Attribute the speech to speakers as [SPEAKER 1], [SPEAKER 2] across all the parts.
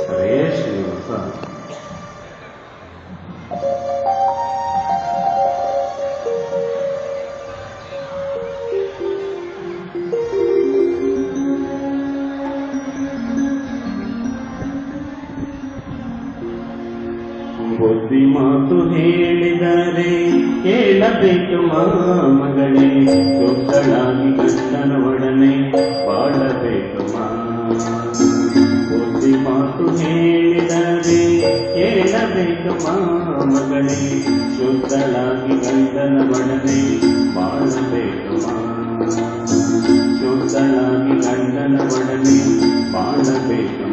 [SPEAKER 1] ಹರೇ ಶ್ರೀನಿವಾಸ. ಬುದ್ಧಿ ಮಾತು ಹೇಳಿದರೆ ಕೇಳಬೇಕು ಮಗಳೇ, ದೊಡ್ಡಳಾಗಿ ಗಂಡನ ಒಡನೆ ಬಾಳಬೇಕು. ಬುದ್ಧಿ ಮಾತು ಹೇಳಿದರೆ ಕೇಳಬೇಕು ಮಗಳೇ, ಶುದ್ಧಳಾಗಿ ಗಂಡನ ಒಡನೆ ಬಾಳಬೇಕು. ಶುದ್ಧಳಾಗಿ ಗಂಡನ ಒಡನೆ ಬಾಳಬೇಕು.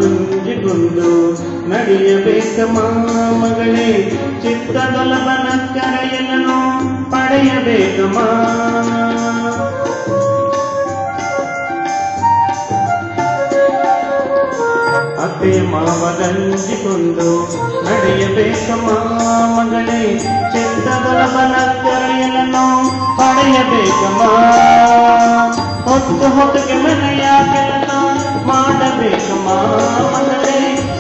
[SPEAKER 1] ಅಂಜಿಕೊಂಡು ನಡೆಯಬೇಕಮ್ಮ ಮಗಳೇ, ಚಿತ್ತದೊಲಬನ ಕರೆಯಲನು ಪಡೆಯಬೇಕಮ್ಮ. ಅತ್ತೆ ಮಾವರಂಜಿಕೊಂಡು ನಡೆಯಬೇಕಮ್ಮ ಮಗಳೇ, ಚಿತ್ತದೊಲಬನ ಕರೆಯಲನು ಪಡೆಯಬೇಕಮ್ಮ. ಹೊತ್ತು ಹೊತ್ತಿಗೆ ಮನೆಯ ಕೆಲಸ ಮಾಡಬೇಕಮ್ಮ ಮಗಳೇ,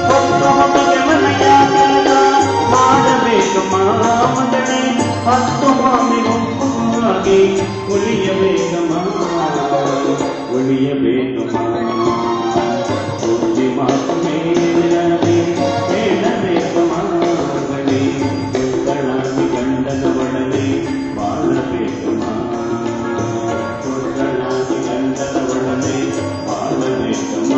[SPEAKER 1] ಹೊತ್ತು ಹೊತ್ತಿಗೆ ಮನೆಯ ಕೆಲಸ ಮಾಡಬೇಕಮ್ಮ ಮಗಳೇ, ಹತ್ತು ಮಾಮಿಗೊಬ್ಬಾಗಿ ಉಳಿಯಬೇಕಮ್ಮ ಉಳಿಯಬೇಕಮ್ಮ. ಬುದ್ಧಿ ಮಾತು ಮೇಲದೆ ಹೇಳಬೇಕಮ್ಮ ಮಗಳೇ, ದೊಡ್ಡಳಾಗಿ ಗಂಡನ ಒಡನೆ ಬಾಳಬೇಕಮ್ಮ. ದೊಡ್ಡಳಾಗಿ ಗಂಡನ ಒಡನೆ ಬಾಳಬೇಕಮ್ಮ.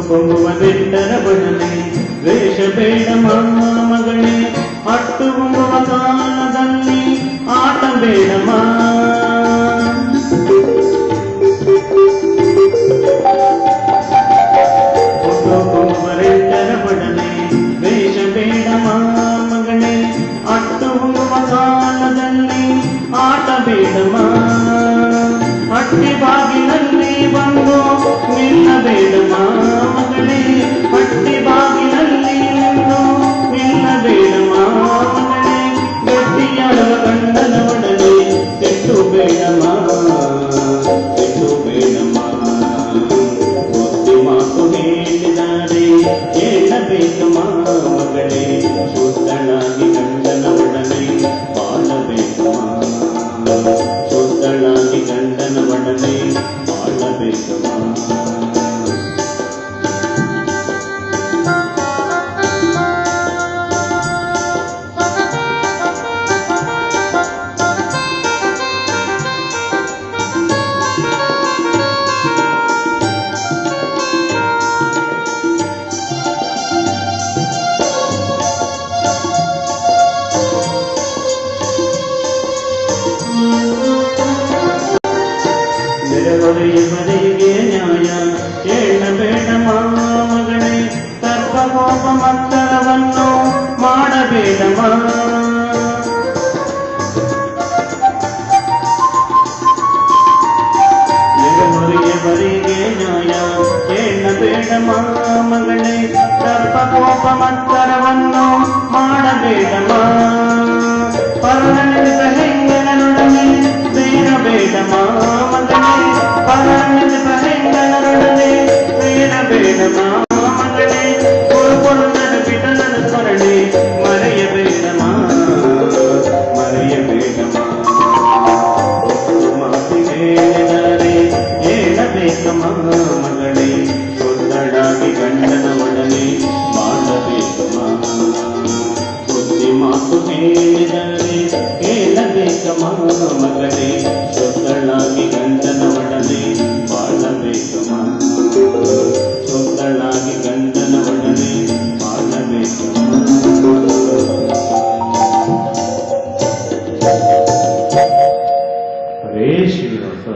[SPEAKER 1] ಕೊಂಬುವನೆಂದರ ಬಡನೆ ದ್ವೇಷ ಬೇಡ ಮಗಳೇ, ಅಟ್ಟು ಹೊಂಬುವ ಕಾಲದಲ್ಲಿ ಆಟ ಬೇಡಮ್ಮ. ಕೊಂಬುವನೆಂದರ ಬಡನೆ ದ್ವೇಷ ಬೇಡ ಮಗಳೇ, ಅಟ್ಟು ಹೊಂಬುವ ಕಾಲದಲ್ಲಿ ಆಟ ಬೇಡಮ್ಮ. ಹಟ್ಟಿ ಬಾಗಿಲಲ್ಲಿ ಬಂದು ನಿಲ್ಲಬೇಡಮ್ಮ ಮಗಳೇ, ಹಟ್ಟಿ ಬಾಗಿಲಲ್ಲಿ ನಿಂದು ನಿಲ್ಲಬೇಡಮ್ಮ ಮಗಳೇ, ಗಟ್ಟಿಯಾಡುವ ಗಂಡನ ಒಡನೆ ಕೆಟ್ಟು ಬೇಡಮ್ಮ ಕೆಟ್ಟು ಬೇಡಮ್ಮ. ಬುದ್ಧಿ ಮಾತು ಹೇಳಿದರೆ ಕೇಳಬೇಕಮ್ಮ ಮಗಳೇ, ಶುದ್ಧಳಾಗಿ ಗಂಡನ ಒಡನೆ ಬಾಳಬೇಕಮ್ಮ. ಶುದ್ಧಳಾಗಿ ಗಂಡನ ಒಡನೆ ಬಾಳಬೇಕಮ್ಮ. ನೆರೆಹೊರೆಯವರಿಗೆ ನ್ಯಾಯ ಹೇಳಬೇಡಮ್ಮ ಮಗಳೇ, ಸರ್ಪಕೋಪ ಮತ್ತರವನ್ನು ಮಾಡಬೇಡಮ್ಮ. ನೆರೆಹೊರೆಯವರಿಗೆ ನ್ಯಾಯ ಹೇಳಬೇಡಮ್ಮ ಮಗಳೇ, ಸರ್ಪಕೋಪ ಮತ್ತರವನ್ನು ಮಾಡಬೇಡಮ್ಮ. ಪರನೆಂದ ಹೆಂಗನರೊಡನೆ ಸೇರಬೇಡಮ್ಮ ಮಗಳೇ, ಪರನೆಂದ ಹೆಂಗನರೊಡನೆ ಸೇರಬೇಡಮ್ಮ ಮಗಳೇ, ಕೊಡುಕೊಂಡನ ಬಿಡಲನ ಸ್ಮರಣೆ ಮರೆಯಬೇಡಮ್ಮ ಮರೆಯಬೇಡಮ್ಮ. ಮಾತು ಹೇಳಿದರೆ ಹೇಳಬೇಕಮ್ಮ ಮಗಳೇ, ಶುದ್ಧಳಾಗಿ ಗಂಡನ ಒಡನೆ ಬಾಳಬೇಕಮ್ಮ. ಬುದ್ಧಿ ಮಾತು ಹೇಳಿದರೆ ಕೇಳಬೇಕಮ್ಮ ಮಗಳೇ, ಶುದ್ಧಳಾಗಿ ಗಂಡನ ಪ್ರೇ ಶ್ರೀನಿವಾಸ.